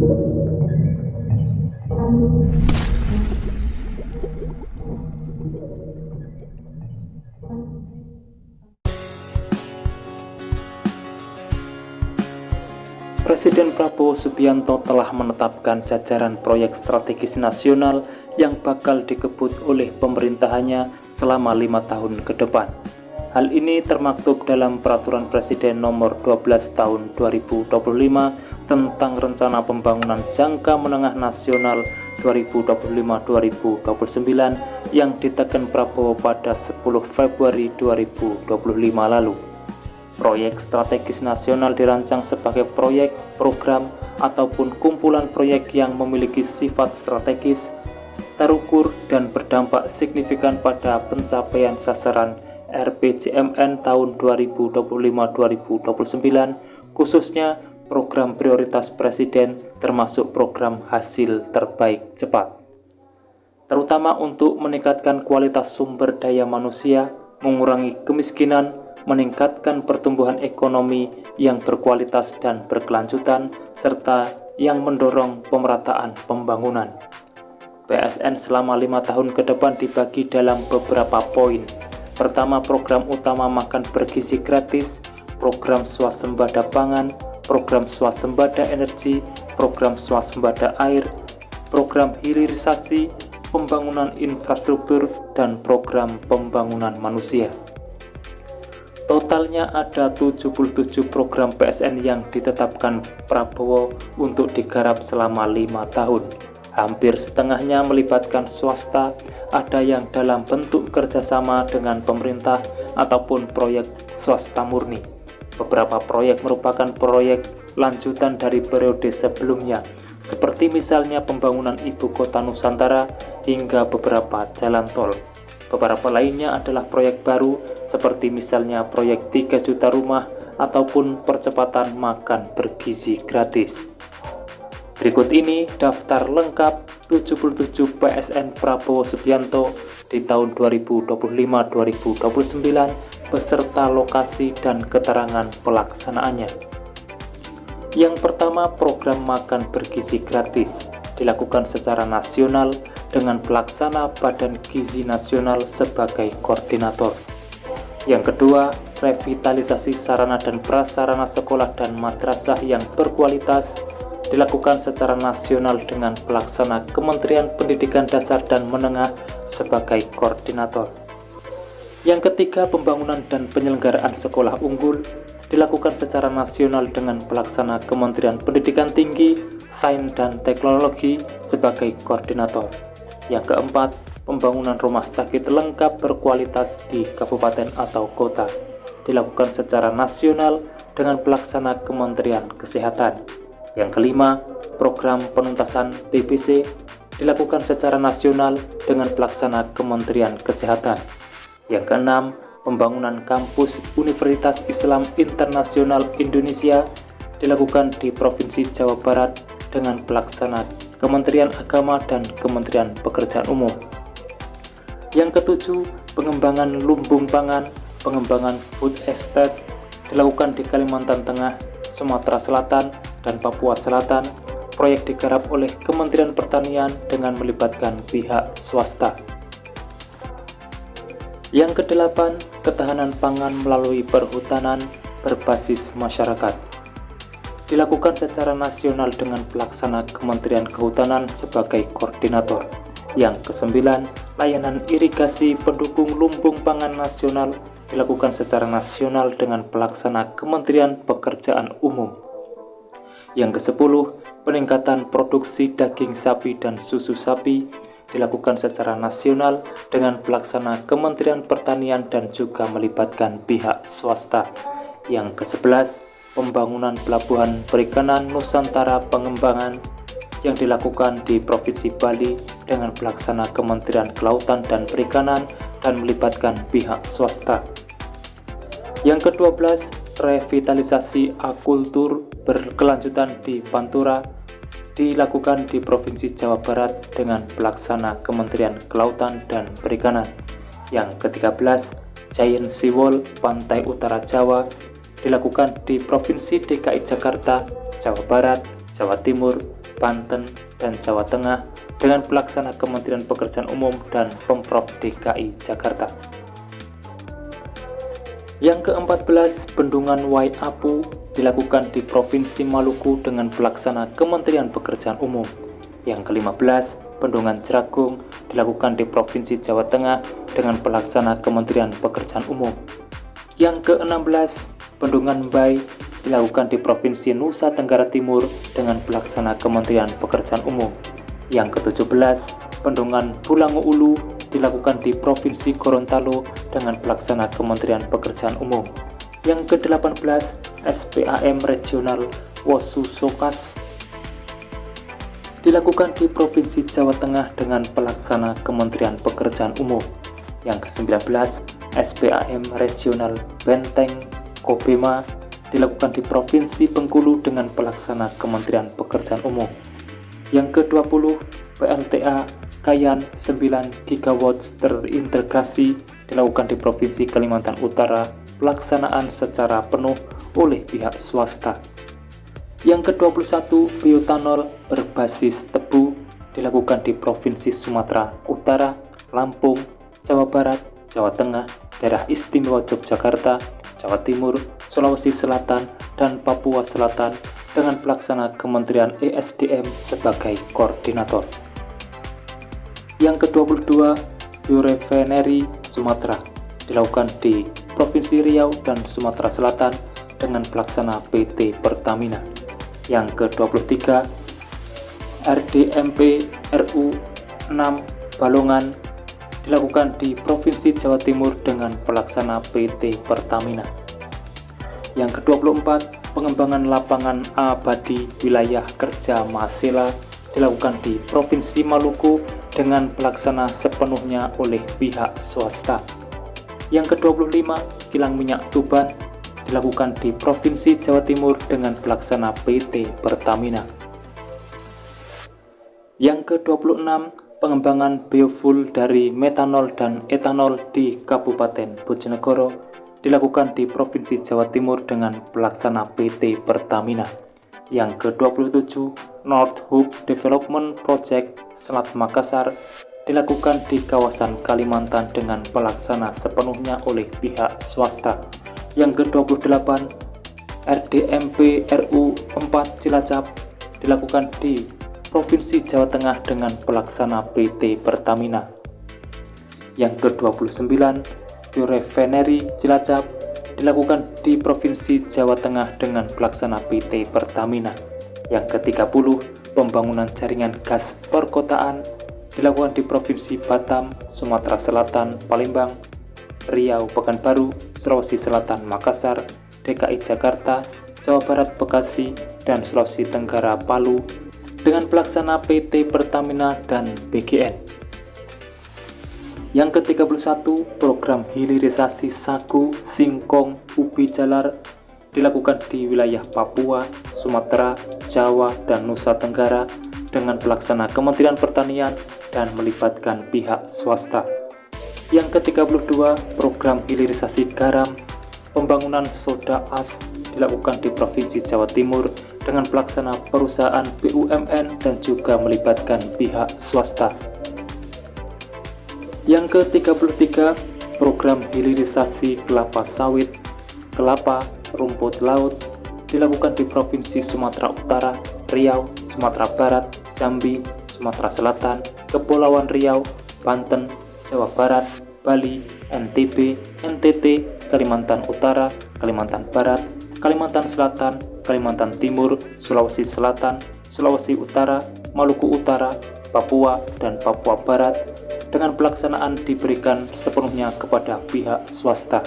Presiden Prabowo Subianto telah menetapkan jajaran proyek strategis nasional yang bakal dikebut oleh pemerintahannya selama 5 tahun ke depan. Hal ini termaktub dalam Peraturan Presiden Nomor 12 Tahun 2025 tentang Rencana Pembangunan Jangka Menengah Nasional 2025-2029 yang diteken Prabowo pada 10 Februari 2025 lalu. Proyek strategis nasional dirancang sebagai proyek, program, ataupun kumpulan proyek yang memiliki sifat strategis, terukur, dan berdampak signifikan pada pencapaian sasaran RPJMN tahun 2025-2029, khususnya program prioritas Presiden termasuk program hasil terbaik cepat, terutama untuk meningkatkan kualitas sumber daya manusia, mengurangi kemiskinan, meningkatkan pertumbuhan ekonomi yang berkualitas dan berkelanjutan, serta yang mendorong pemerataan pembangunan. PSN selama 5 tahun ke depan dibagi dalam beberapa poin. Pertama, program utama makan bergizi gratis, program swasembada pangan, program swasembada energi, program swasembada air, program hilirisasi, pembangunan infrastruktur, dan program pembangunan manusia. Totalnya ada 77 program PSN yang ditetapkan Prabowo untuk digarap selama 5 tahun. Hampir setengahnya melibatkan swasta, ada yang dalam bentuk kerjasama dengan pemerintah ataupun proyek swasta murni. Beberapa proyek merupakan proyek lanjutan dari periode sebelumnya, seperti misalnya pembangunan Ibu Kota Nusantara hingga beberapa jalan tol. Beberapa lainnya adalah proyek baru, seperti misalnya proyek 3 juta rumah ataupun percepatan makan bergizi gratis. Berikut ini daftar lengkap 77 PSN Prabowo Subianto di tahun 2025-2029 beserta lokasi dan keterangan pelaksanaannya. Yang pertama, program makan bergizi gratis dilakukan secara nasional dengan pelaksana Badan Gizi Nasional sebagai koordinator. Yang kedua, revitalisasi sarana dan prasarana sekolah dan madrasah yang berkualitas dilakukan secara nasional dengan pelaksana Kementerian Pendidikan Dasar dan Menengah sebagai koordinator. Yang ketiga, pembangunan dan penyelenggaraan sekolah unggul dilakukan secara nasional dengan pelaksana Kementerian Pendidikan Tinggi, Sains dan Teknologi sebagai koordinator. Yang keempat, pembangunan rumah sakit lengkap berkualitas di kabupaten atau kota dilakukan secara nasional dengan pelaksana Kementerian Kesehatan. Yang kelima, program penuntasan TBC dilakukan secara nasional dengan pelaksana Kementerian Kesehatan. Yang keenam, pembangunan kampus Universitas Islam Internasional Indonesia dilakukan di Provinsi Jawa Barat dengan pelaksana Kementerian Agama dan Kementerian Pekerjaan Umum. Yang ketujuh, pengembangan lumbung pangan, pengembangan food estate dilakukan di Kalimantan Tengah, Sumatera Selatan, dan Papua Selatan. Proyek digarap oleh Kementerian Pertanian dengan melibatkan pihak swasta. Yang kedelapan, ketahanan pangan melalui perhutanan berbasis masyarakat dilakukan secara nasional dengan pelaksana Kementerian Kehutanan sebagai koordinator. Yang kesembilan, layanan irigasi pendukung lumbung pangan nasional dilakukan secara nasional dengan pelaksana Kementerian Pekerjaan Umum. Yang kesepuluh, peningkatan produksi daging sapi dan susu sapi dilakukan secara nasional dengan pelaksana Kementerian Pertanian dan juga melibatkan pihak swasta. Yang ke-11, pembangunan pelabuhan perikanan Nusantara pengembangan yang dilakukan di Provinsi Bali dengan pelaksana Kementerian Kelautan dan Perikanan dan melibatkan pihak swasta. Yang ke-12, revitalisasi akukultur berkelanjutan di Pantura dilakukan di Provinsi Jawa Barat dengan pelaksana Kementerian Kelautan dan Perikanan. Yang ke-13, Giant Sea Wall Pantai Utara Jawa dilakukan di Provinsi DKI Jakarta, Jawa Barat, Jawa Timur, Banten, dan Jawa Tengah dengan pelaksana Kementerian Pekerjaan Umum dan Pemprov DKI Jakarta. Yang ke-14, bendungan Waiapu dilakukan di Provinsi Maluku dengan pelaksana Kementerian Pekerjaan Umum. Yang ke-15, bendungan Jeragung dilakukan di Provinsi Jawa Tengah dengan pelaksana Kementerian Pekerjaan Umum. Yang ke-16, bendungan Mbai dilakukan di Provinsi Nusa Tenggara Timur dengan pelaksana Kementerian Pekerjaan Umum. Yang ke-17, bendungan Pulango Ulu dilakukan di Provinsi Gorontalo dengan pelaksana Kementerian Pekerjaan Umum. Yang ke-18, SPAM Regional Wosu-Sokas dilakukan di Provinsi Jawa Tengah dengan pelaksana Kementerian Pekerjaan Umum. Yang ke-19, SPAM Regional Benteng Kobema dilakukan di Provinsi Bengkulu dengan pelaksana Kementerian Pekerjaan Umum. Yang ke-20, PLTA Kayan 9 GW terintegrasi dilakukan di Provinsi Kalimantan Utara, pelaksanaan secara penuh oleh pihak swasta. Yang ke-21, bioetanol berbasis tebu dilakukan di Provinsi Sumatera Utara, Lampung, Jawa Barat, Jawa Tengah, Daerah Istimewa Yogyakarta, Jawa Timur, Sulawesi Selatan, dan Papua Selatan dengan pelaksana Kementerian ESDM sebagai koordinator. Yang ke-22, biorefinery Sumatera dilakukan di Provinsi Riau dan Sumatera Selatan dengan pelaksana PT Pertamina. Yang ke-23, RDMP RU 6 Balongan dilakukan di Provinsi Jawa Timur dengan pelaksana PT Pertamina. Yang ke-24, pengembangan lapangan abadi wilayah kerja Masela dilakukan di Provinsi Maluku dengan pelaksana sepenuhnya oleh pihak swasta. Yang ke-25, kilang minyak Tuban dilakukan di Provinsi Jawa Timur dengan pelaksana PT Pertamina. Yang ke-26, pengembangan biofuel dari metanol dan etanol di Kabupaten Bojonegoro dilakukan di Provinsi Jawa Timur dengan pelaksana PT Pertamina. Yang ke-27, North Hub Development Project Selat Makassar dilakukan di kawasan Kalimantan dengan pelaksana sepenuhnya oleh pihak swasta. Yang ke-28, RDMP RU 4 Cilacap dilakukan di Provinsi Jawa Tengah dengan pelaksana PT Pertamina. Yang ke-29, biorefinery Cilacap dilakukan di Provinsi Jawa Tengah dengan pelaksana PT Pertamina. Yang ke-30, pembangunan jaringan gas perkotaan dilakukan di Provinsi Batam, Sumatera Selatan, Palembang, Riau, Pekanbaru, Sulawesi Selatan, Makassar, DKI Jakarta, Jawa Barat, Bekasi, dan Sulawesi Tenggara, Palu dengan pelaksana PT Pertamina dan BGN. Yang ke-31, program hilirisasi sagu, singkong, ubi jalar dilakukan di wilayah Papua, Sumatera, Jawa, dan Nusa Tenggara dengan pelaksana Kementerian Pertanian dan melibatkan pihak swasta. Yang ke-32, program hilirisasi garam, pembangunan soda as dilakukan di Provinsi Jawa Timur dengan pelaksana perusahaan BUMN dan juga melibatkan pihak swasta. Yang ke-33, program hilirisasi kelapa sawit, kelapa, rumput laut dilakukan di Provinsi Sumatera Utara, Riau, Sumatera Barat, Jambi, Sumatera Selatan, Kepulauan Riau, Banten, Jawa Barat, Bali, NTB, NTT, Kalimantan Utara, Kalimantan Barat, Kalimantan Selatan, Kalimantan Timur, Sulawesi Selatan, Sulawesi Utara, Maluku Utara, Papua, dan Papua Barat dengan pelaksanaan diberikan sepenuhnya kepada pihak swasta.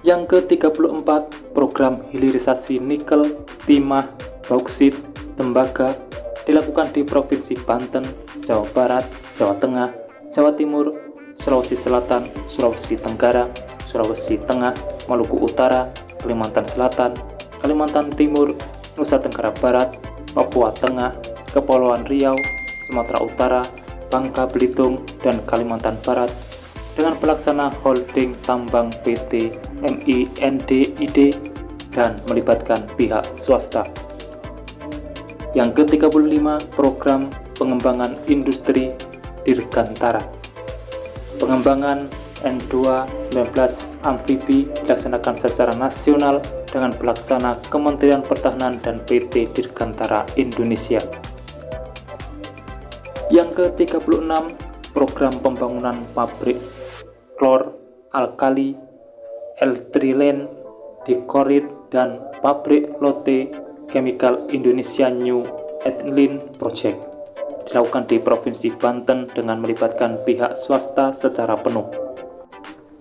Yang ke-34, program hilirisasi nikel, timah, bauksit, tembaga dilakukan di Provinsi Banten, Jawa Barat, Jawa Tengah, Jawa Timur, Sulawesi Selatan, Sulawesi Tenggara, Sulawesi Tengah, Maluku Utara, Kalimantan Selatan, Kalimantan Timur, Nusa Tenggara Barat, Papua Tengah, Kepulauan Riau, Sumatera Utara, Bangka Belitung, dan Kalimantan Barat dengan pelaksana holding tambang PT MINDID dan melibatkan pihak swasta. Yang ke-35, program pengembangan industri dirgantara. Pengembangan N219 amfibi dilaksanakan secara nasional dengan pelaksana Kementerian Pertahanan dan PT Dirgantara Indonesia. Yang ke-36, program pembangunan pabrik klor alkali, ethylene diklorid, dan pabrik Lotte Chemical Indonesia New Ethylene Project dilakukan di Provinsi Banten dengan melibatkan pihak swasta secara penuh.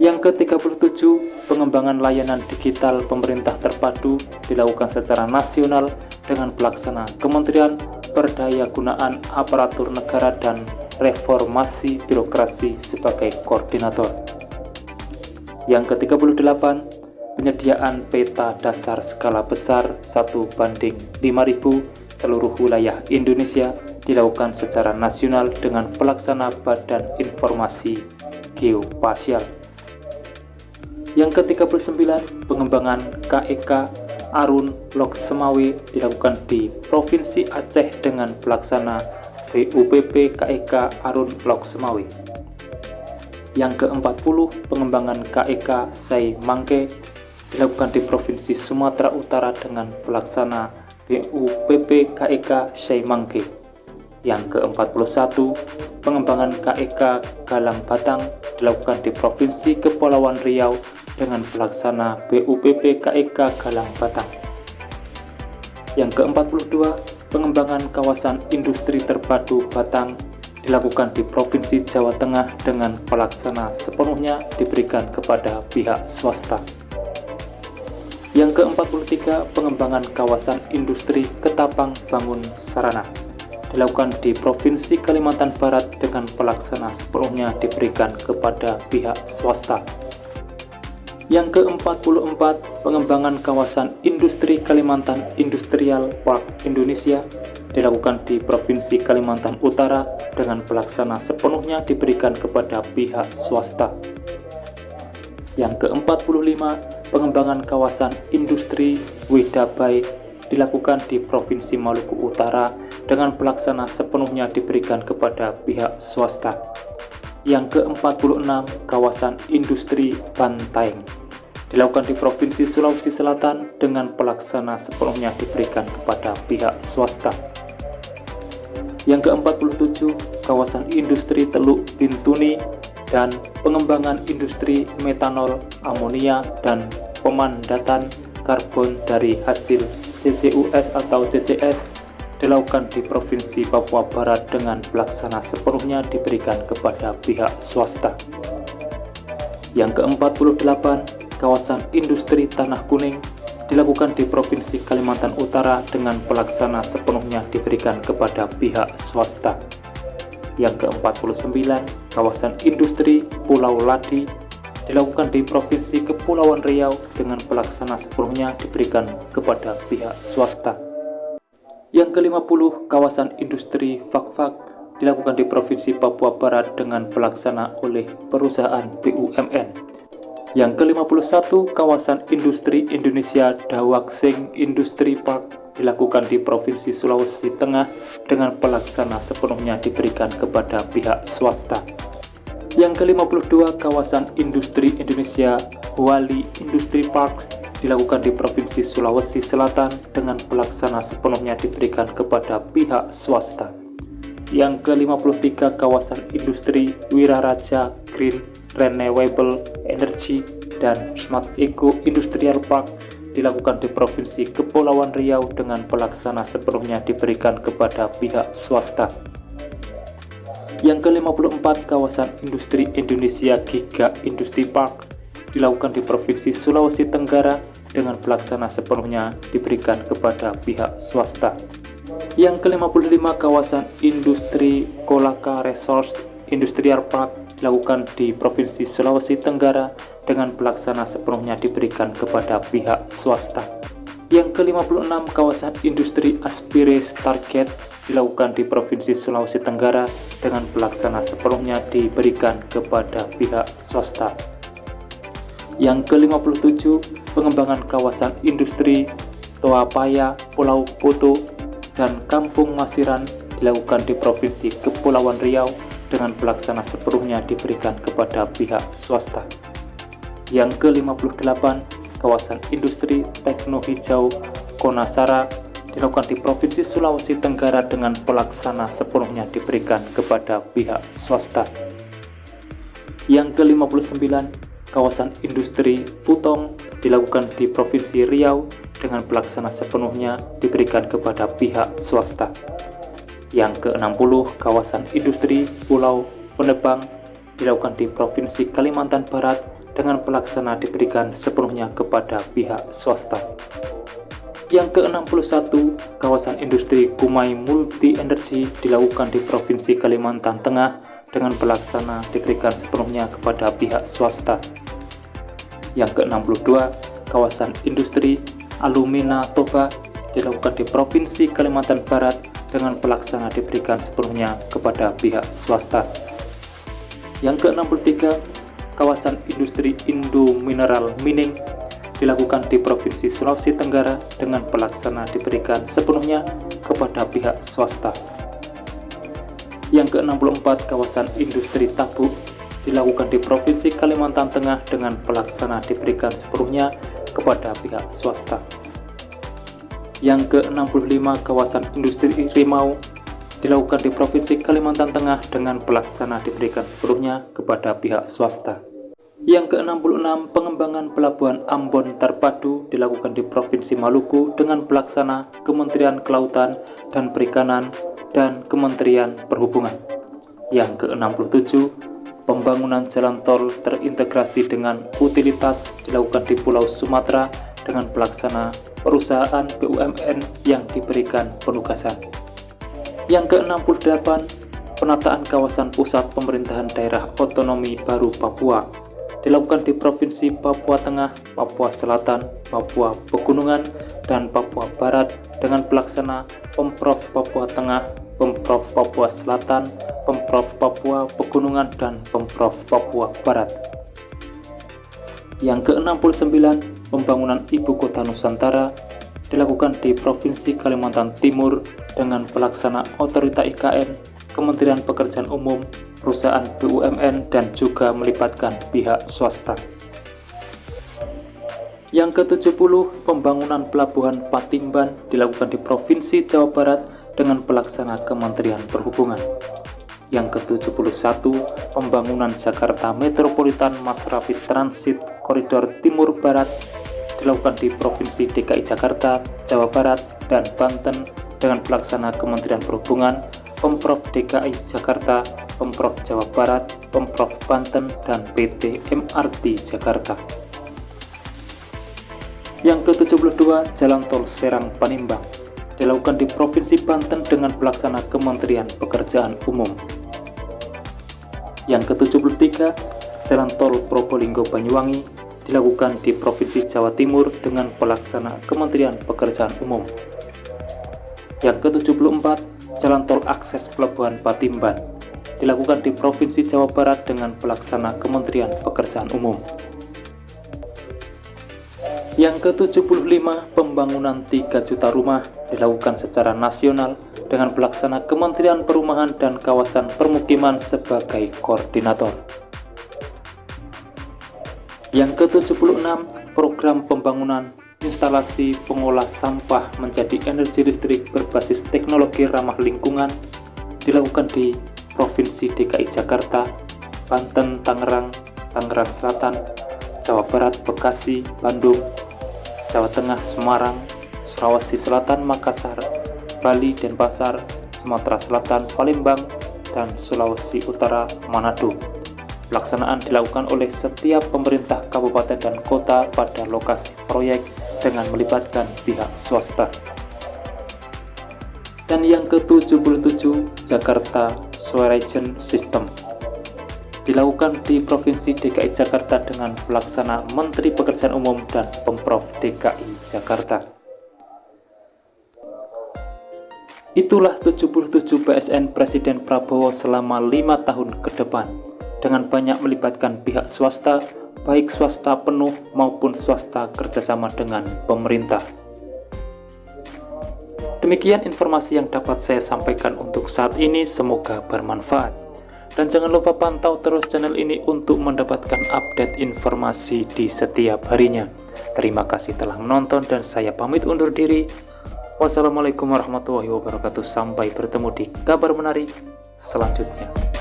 Yang ke-37, pengembangan layanan digital pemerintah terpadu dilakukan secara nasional dengan pelaksana Kementerian Perdayagunaan Aparatur Negara dan Reformasi Birokrasi sebagai koordinator. Yang ke-38, penyediaan peta dasar skala besar 1:5000 seluruh wilayah Indonesia dilakukan secara nasional dengan pelaksana Badan Informasi Geospasial. Yang ke-39, pengembangan KEK Arun Lok Semawe dilakukan di Provinsi Aceh dengan pelaksana BUPP KEK Arun Lok Semawe. Yang ke-40, pengembangan KEK Sai Mangke dilakukan di Provinsi Sumatera Utara dengan pelaksana BUPP KEK Sai Mangke. Yang ke-41, pengembangan KEK Galang Batang dilakukan di Provinsi Kepulauan Riau dengan pelaksana BUPP KEK Galang Batang. Yang ke-42, pengembangan kawasan industri terpadu Batang dilakukan di Provinsi Jawa Tengah dengan pelaksana sepenuhnya diberikan kepada pihak swasta. Yang ke-43, pengembangan kawasan industri Ketapang Bangun Sarana dilakukan di Provinsi Kalimantan Barat dengan pelaksana sepenuhnya diberikan kepada pihak swasta. Yang ke-44, pengembangan kawasan industri Kalimantan Industrial Park Indonesia dilakukan di Provinsi Kalimantan Utara dengan pelaksana sepenuhnya diberikan kepada pihak swasta. Yang ke-45, pengembangan kawasan industri Wedabai dilakukan di Provinsi Maluku Utara dengan pelaksana sepenuhnya diberikan kepada pihak swasta. Yang ke-46, kawasan industri Bantaeng dilakukan di Provinsi Sulawesi Selatan dengan pelaksana sepenuhnya diberikan kepada pihak swasta. Yang ke-47, kawasan industri Teluk Bintuni dan pengembangan industri metanol, amonia, dan pemandatan karbon dari hasil CCUS atau CCS dilakukan di Provinsi Papua Barat dengan pelaksana sepenuhnya diberikan kepada pihak swasta. Yang ke-48, kawasan industri Tanah Kuning dilakukan di Provinsi Kalimantan Utara dengan pelaksana sepenuhnya diberikan kepada pihak swasta. Yang ke-49, kawasan industri Pulau Ladi dilakukan di Provinsi Kepulauan Riau dengan pelaksana sepenuhnya diberikan kepada pihak swasta. Yang ke-50, kawasan industri Fakfak dilakukan di Provinsi Papua Barat dengan pelaksana oleh perusahaan BUMN. Yang ke-51, kawasan industri Indonesia Dawaksing Industri Park dilakukan di Provinsi Sulawesi Tengah dengan pelaksana sepenuhnya diberikan kepada pihak swasta. Yang ke-52, kawasan industri Indonesia Huali Industri Park dilakukan di Provinsi Sulawesi Selatan dengan pelaksana sepenuhnya diberikan kepada pihak swasta. Yang ke-53, kawasan industri Wiraraja Green Renewable Energy dan Smart Eco Industrial Park dilakukan di Provinsi Kepulauan Riau dengan pelaksana sepenuhnya diberikan kepada pihak swasta. Yang ke-54, kawasan industri Indonesia Giga Industri Park dilakukan di Provinsi Sulawesi Tenggara dengan pelaksana sepenuhnya diberikan kepada pihak swasta. Yang ke-55, kawasan industri Kolaka Resource Industrial Park dilakukan di Provinsi Sulawesi Tenggara dengan pelaksana sepenuhnya diberikan kepada pihak swasta. Yang ke-56, kawasan industri Aspire Stargate dilakukan di Provinsi Sulawesi Tenggara dengan pelaksana sepenuhnya diberikan kepada pihak swasta. Yang ke-57, pengembangan kawasan industri Toapaya Pulau Koto dan Kampung Masiran dilakukan di Provinsi Kepulauan Riau dengan pelaksana sepenuhnya diberikan kepada pihak swasta. Yang ke-58, kawasan industri tekno hijau Konasara dilakukan di Provinsi Sulawesi Tenggara dengan pelaksana sepenuhnya diberikan kepada pihak swasta. Yang ke-59, kawasan industri Futong dilakukan di Provinsi Riau dengan pelaksana sepenuhnya diberikan kepada pihak swasta. Yang ke-60, kawasan industri Pulau Penebang dilakukan di Provinsi Kalimantan Barat dengan pelaksana diberikan sepenuhnya kepada pihak swasta. Yang ke-61, kawasan industri Kumai Multi Energy dilakukan di Provinsi Kalimantan Tengah dengan pelaksana diberikan sepenuhnya kepada pihak swasta. Yang ke-62, kawasan industri Alumina Toba dilakukan di Provinsi Kalimantan Barat dengan pelaksana diberikan sepenuhnya kepada pihak swasta. Yang ke-63, kawasan industri Indo Mineral Mining dilakukan di Provinsi Sulawesi Tenggara dengan pelaksana diberikan sepenuhnya kepada pihak swasta. Yang ke-64, kawasan industri Tabuk dilakukan di Provinsi Kalimantan Tengah dengan pelaksana diberikan sepenuhnya kepada pihak swasta. Yang ke-65, kawasan industri Rimau dilakukan di Provinsi Kalimantan Tengah dengan pelaksana diberikan sepenuhnya kepada pihak swasta. Yang ke-66, pengembangan pelabuhan Ambon Terpadu dilakukan di Provinsi Maluku dengan pelaksana Kementerian Kelautan dan Perikanan dan Kementerian Perhubungan. Yang ke-67, pembangunan jalan tol terintegrasi dengan utilitas dilakukan di Pulau Sumatera dengan pelaksana perusahaan BUMN yang diberikan penugasan. Yang ke-68, penataan kawasan pusat pemerintahan daerah otonomi baru Papua dilakukan di Provinsi Papua Tengah, Papua Selatan, Papua Pegunungan, dan Papua Barat dengan pelaksana Pemprov Papua Tengah, Pemprov Papua Selatan, Pemprov Papua Pegunungan, dan Pemprov Papua Barat. Yang ke-69, pembangunan Ibu Kota Nusantara dilakukan di Provinsi Kalimantan Timur dengan pelaksana Otorita IKN, Kementerian Pekerjaan Umum, perusahaan BUMN, dan juga melibatkan pihak swasta. Yang ke-70, pembangunan Pelabuhan Patimban dilakukan di Provinsi Jawa Barat dengan pelaksana Kementerian Perhubungan. Yang ke-71, pembangunan Jakarta Metropolitan Mass Rapid Transit Koridor Timur Barat dilakukan di Provinsi DKI Jakarta, Jawa Barat, dan Banten dengan pelaksana Kementerian Perhubungan, Pemprov DKI Jakarta, Pemprov Jawa Barat, Pemprov Banten, dan PT MRT Jakarta. Yang ke-72, Jalan Tol Serang Panimbang dilakukan di Provinsi Banten dengan pelaksana Kementerian Pekerjaan Umum. Yang ke-73, Jalan Tol Probolinggo Banyuwangi dilakukan di Provinsi Jawa Timur dengan pelaksana Kementerian Pekerjaan Umum. Yang ke-74, Jalan Tol Akses Pelabuhan Patimban dilakukan di Provinsi Jawa Barat dengan pelaksana Kementerian Pekerjaan Umum. Yang ke-75, pembangunan 3 juta rumah dilakukan secara nasional dengan pelaksana Kementerian Perumahan dan Kawasan Permukiman sebagai koordinator. Yang ke-76, program pembangunan instalasi pengolah sampah menjadi energi listrik berbasis teknologi ramah lingkungan dilakukan di Provinsi DKI Jakarta, Banten, Tangerang, Tangerang Selatan, Jawa Barat, Bekasi, Bandung, Jawa Tengah, Semarang, Sulawesi Selatan, Makassar, Bali, Denpasar, Sumatera Selatan, Palembang, dan Sulawesi Utara, Manado. Pelaksanaan dilakukan oleh setiap pemerintah kabupaten dan kota pada lokasi proyek dengan melibatkan pihak swasta. Dan yang ke-77, Jakarta Sewerage System dilakukan di Provinsi DKI Jakarta dengan pelaksana Menteri Pekerjaan Umum dan Pemprov DKI Jakarta. Itulah 77 PSN Presiden Prabowo selama 5 tahun ke depan dengan banyak melibatkan pihak swasta, baik swasta penuh maupun swasta kerjasama dengan pemerintah. Demikian informasi yang dapat saya sampaikan untuk saat ini, semoga bermanfaat. Dan jangan lupa pantau terus channel ini untuk mendapatkan update informasi di setiap harinya. Terima kasih telah menonton dan saya pamit undur diri. Wassalamualaikum warahmatullahi wabarakatuh. Sampai bertemu di kabar menarik selanjutnya.